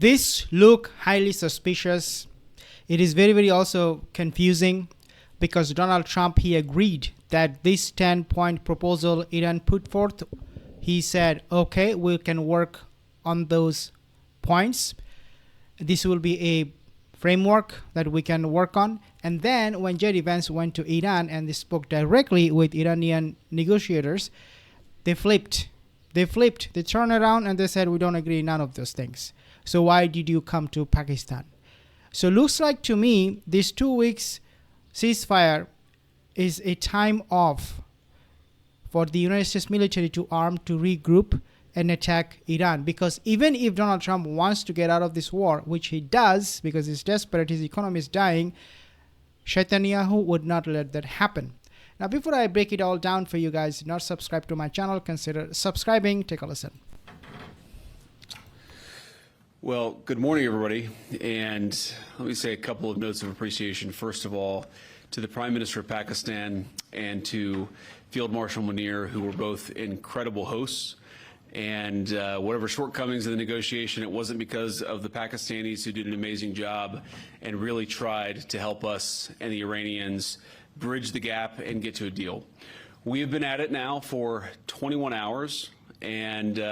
This look highly suspicious. It is very, very also confusing because Donald Trump, he agreed that this 10-point proposal Iran put forth, he said, okay, we can work on those points. This will be a framework that we can work on. And then when J.D. Vance went to Iran and they spoke directly with Iranian negotiators, they flipped. They turned around and they said, we don't agree none of those things. So why did you come to Pakistan? So looks like to me, these 2 weeks ceasefire is a time off for the United States military to arm, to regroup and attack Iran. Because even if Donald Trump wants to get out of this war, which he does because he's desperate, his economy is dying, Netanyahu would not let that happen. Now, before I break it all down for you guys, not subscribe to my channel, consider subscribing. Take a listen. Well, good morning, everybody. And let me say a couple of notes of appreciation. First of all, to the Prime Minister of Pakistan and to Field Marshal Munir, who were both incredible hosts. And whatever shortcomings in the negotiation, it wasn't because of the Pakistanis who did an amazing job and really tried to help us and the Iranians bridge the gap and get to a deal. We have been at it now for 21 hours, and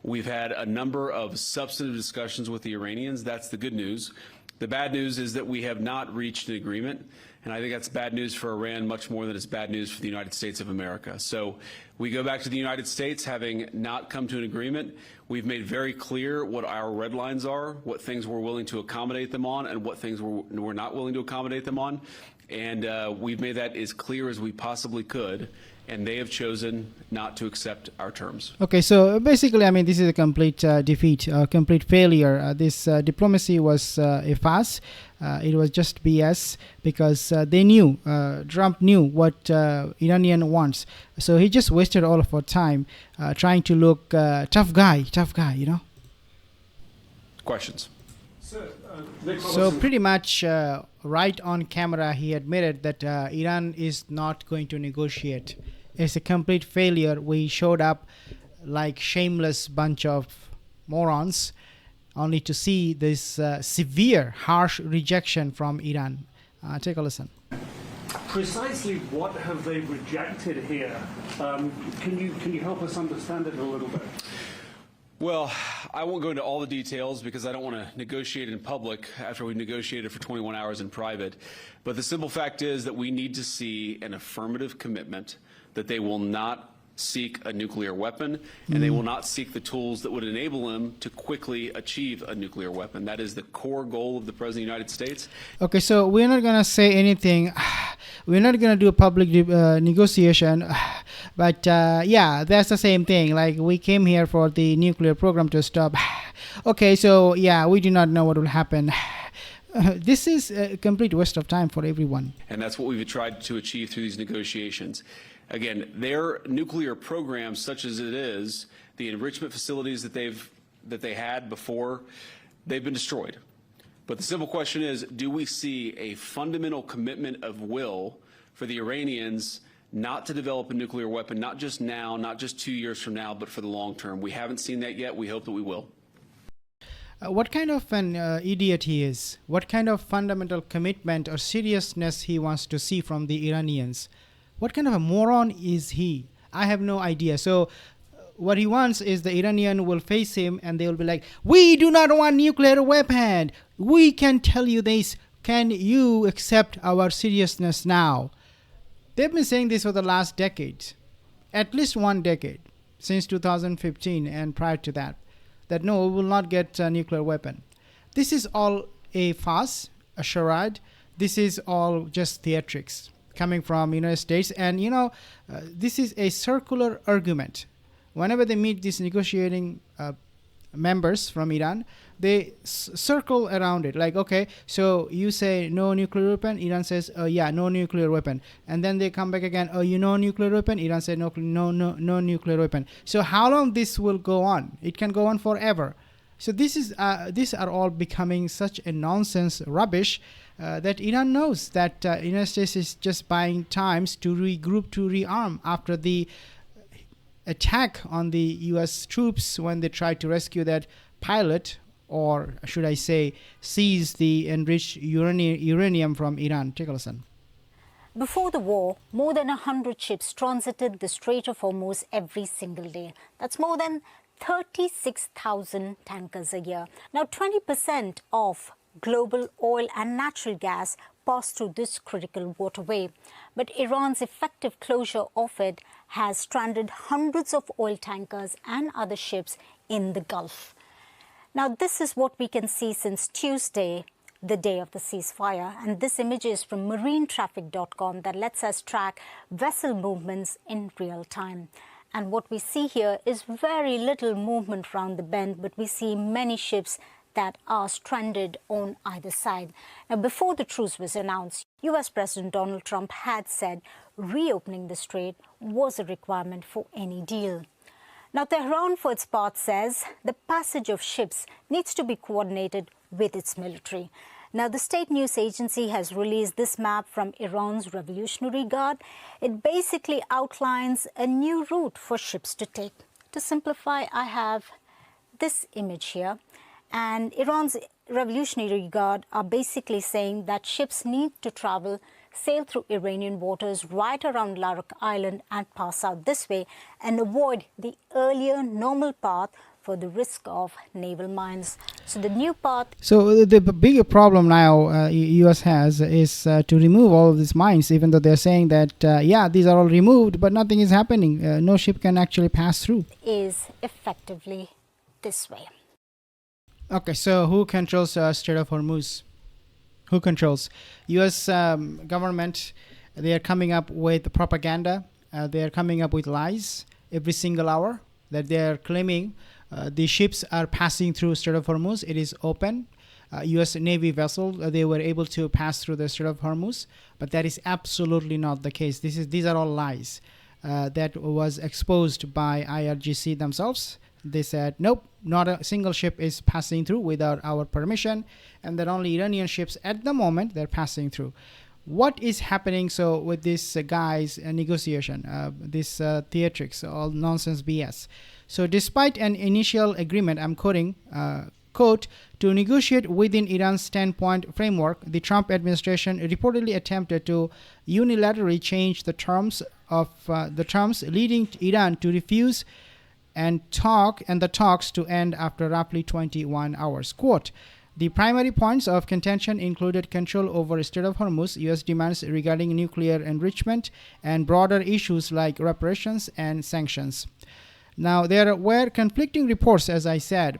we've had a number of substantive discussions with the Iranians. That's the good news. The bad news is that we have not reached an agreement, and I think that's bad news for Iran much more than it's bad news for the United States of America. So we go back to the United States having not come to an agreement. We've made very clear what our red lines are, what things we're willing to accommodate them on, and what things we're not willing to accommodate them on. And we've made that as clear as we possibly could, and they have chosen not to accept our terms. Okay, so basically, I mean, this is a complete defeat, a complete failure. This diplomacy was a farce. It was just BS because they knew, Trump knew what Iranian wants. So he just wasted all of our time trying to look tough guy, you know. Questions? So pretty much right on camera, he admitted that Iran is not going to negotiate. It's a complete failure. We showed up like shameless bunch of morons only to see this severe, harsh rejection from Iran. Take a listen. Precisely what have they rejected here? Can you help us understand it a little bit? Well, I won't go into all the details because I don't want to negotiate in public after we've negotiated for 21 hours in private. But the simple fact is that we need to see an affirmative commitment that they will not seek a nuclear weapon, and they will not seek the tools that would enable them to quickly achieve a nuclear weapon. That is the core goal of the President of the United States. Okay, so we're not going to say anything. We're not going to do a public negotiation. But yeah, that's the same thing. Like, we came here for the nuclear program to stop. Okay, so yeah, we do not know what will happen. This is a complete waste of time for everyone. And that's what we've tried to achieve through these negotiations. Again, their nuclear program, such as it is, the enrichment facilities that they had before, they've been destroyed. But the simple question is, do we see a fundamental commitment of will for the Iranians not to develop a nuclear weapon, not just now, not just 2 years from now, but for the long term? We haven't seen that yet. We hope that we will. What kind of an idiot he is? What kind of fundamental commitment or seriousness he wants to see from the Iranians? What kind of a moron is he? I have no idea. So what he wants is the Iranian will face him and they will be like, we do not want nuclear weapon. We can tell you this. Can you accept our seriousness now? They've been saying this for the last decade, at least 1 decade, since 2015 and prior to that, that no, we will not get a nuclear weapon. This is all a farce, a charade. This is all just theatrics coming from United States. And, you know, this is a circular argument. Whenever they meet these negotiating members from Iran, they circle around it. Like, okay, so you say no nuclear weapon. Iran says, yeah, no nuclear weapon. And then they come back again. Oh, you know nuclear weapon? Iran said, no nuclear weapon. So how long this will go on? It can go on forever. So these are all becoming such a nonsense rubbish that Iran knows that United States is just buying times to regroup, to rearm after the attack on the U.S. troops when they tried to rescue that pilot or should I say, seize the enriched uranium from Iran? Take a listen. Before the war, more than 100 ships transited the Strait of Hormuz every single day. That's more than 36,000 tankers a year. Now, 20% of global oil and natural gas pass through this critical waterway. But Iran's effective closure of it has stranded hundreds of oil tankers and other ships in the Gulf. Now, this is what we can see since Tuesday, the day of the ceasefire. And this image is from marinetraffic.com that lets us track vessel movements in real time. And what we see here is very little movement around the bend, but we see many ships that are stranded on either side. Now, before the truce was announced, US President Donald Trump had said reopening the strait was a requirement for any deal. Now, Tehran, for its part, says the passage of ships needs to be coordinated with its military. Now, the state news agency has released this map from Iran's Revolutionary Guard. It basically outlines a new route for ships to take. To simplify, I have this image here. And Iran's Revolutionary Guard are basically saying that ships need to sail through Iranian waters right around Larak Island and pass out this way and avoid the earlier normal path for the risk of naval mines. So the new path... So the bigger problem now US has is to remove all of these mines, even though they're saying that, yeah, these are all removed, but nothing is happening. No ship can actually pass through. ...is effectively this way. Okay, so who controls Strait of Hormuz? Who controls? U.S. government, they are coming up with propaganda. They are coming up with lies every single hour that they are claiming the ships are passing through Strait of Hormuz. It is open. U.S. Navy vessel, they were able to pass through the Strait of Hormuz, but that is absolutely not the case. These are all lies that was exposed by IRGC themselves. They said, nope, not a single ship is passing through without our permission, and that only Iranian ships at the moment they're passing through. What is happening so with this guy's negotiation, this theatrics, all nonsense BS? So despite an initial agreement, I'm quoting, quote, to negotiate within Iran's 10-point framework, the Trump administration reportedly attempted to unilaterally change the terms of leading Iran to refuse and the talks to end after roughly 21 hours. Quote, the primary points of contention included control over Strait of Hormuz, U.S. demands regarding nuclear enrichment, and broader issues like reparations and sanctions. Now, there were conflicting reports, as I said,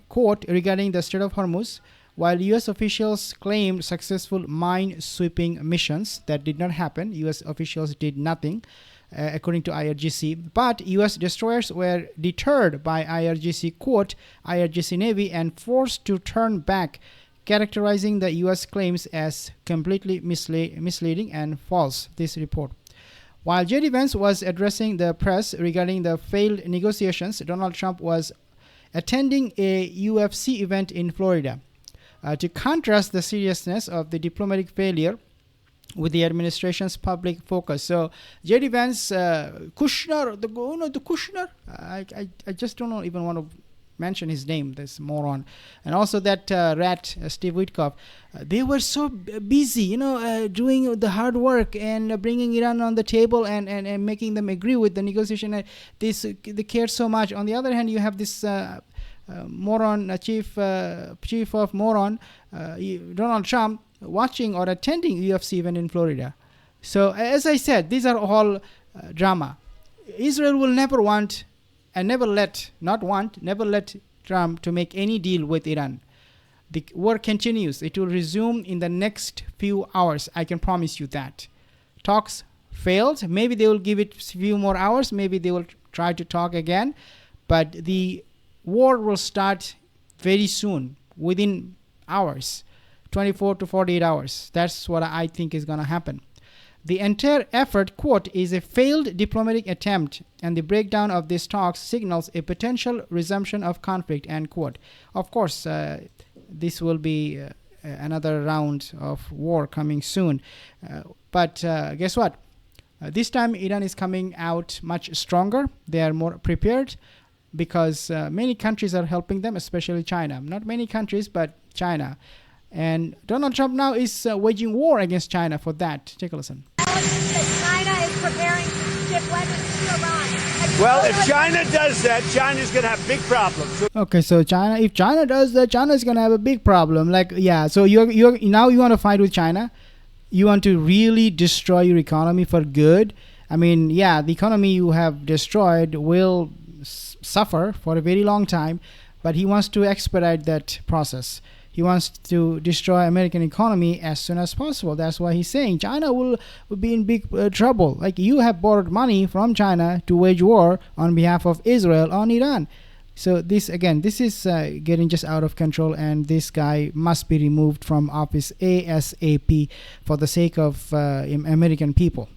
quote, regarding the Strait of Hormuz. While U.S. officials claimed successful mine-sweeping missions, that did not happen. U.S. officials did nothing. According to IRGC, but U.S. destroyers were deterred by IRGC, quote, IRGC Navy and forced to turn back, characterizing the U.S. claims as completely misleading and false, this report. While J.D. Vance was addressing the press regarding the failed negotiations, Donald Trump was attending a UFC event in Florida. To contrast the seriousness of the diplomatic failure with the administration's public focus. So J.D. Vance, Kushner, the Kushner, I just don't even want to mention his name, this moron. And also that rat, Steve Witkoff, they were so busy, doing the hard work and bringing Iran on the table and making them agree with the negotiation. They cared so much. On the other hand, you have this moron, chief of moron, Donald Trump, watching or attending UFC event in Florida. So as I said, these are all drama. Israel will never want and never let Trump to make any deal with Iran. The war continues. It will resume in the next few hours. I can promise you that. Talks failed. Maybe they will give it a few more hours. Maybe they will try to talk again. But the war will start very soon, within hours. 24 to 48 hours. That's what I think is going to happen. The entire effort, quote, is a failed diplomatic attempt, and the breakdown of these talks signals a potential resumption of conflict, end quote. Of course, this will be another round of war coming soon. But guess what? This time, Iran is coming out much stronger. They are more prepared. because many countries are helping them, especially China. Not many countries, but China. And Donald Trump now is waging war against China for that. Take a listen. China is preparing to ship weapons to Iran. Well, if China does that, China's going to have big problems. Okay, so if China does that, China is going to have a big problem. Like, yeah, so you're now you want to fight with China. You want to really destroy your economy for good. I mean, yeah, the economy you have destroyed will suffer for a very long time, but he wants to expedite that process. He wants to destroy American economy as soon as possible. That's why he's saying China will be in big trouble. Like, you have borrowed money from China to wage war on behalf of Israel on Iran. So this is getting just out of control, and this guy must be removed from office ASAP for the sake of American people.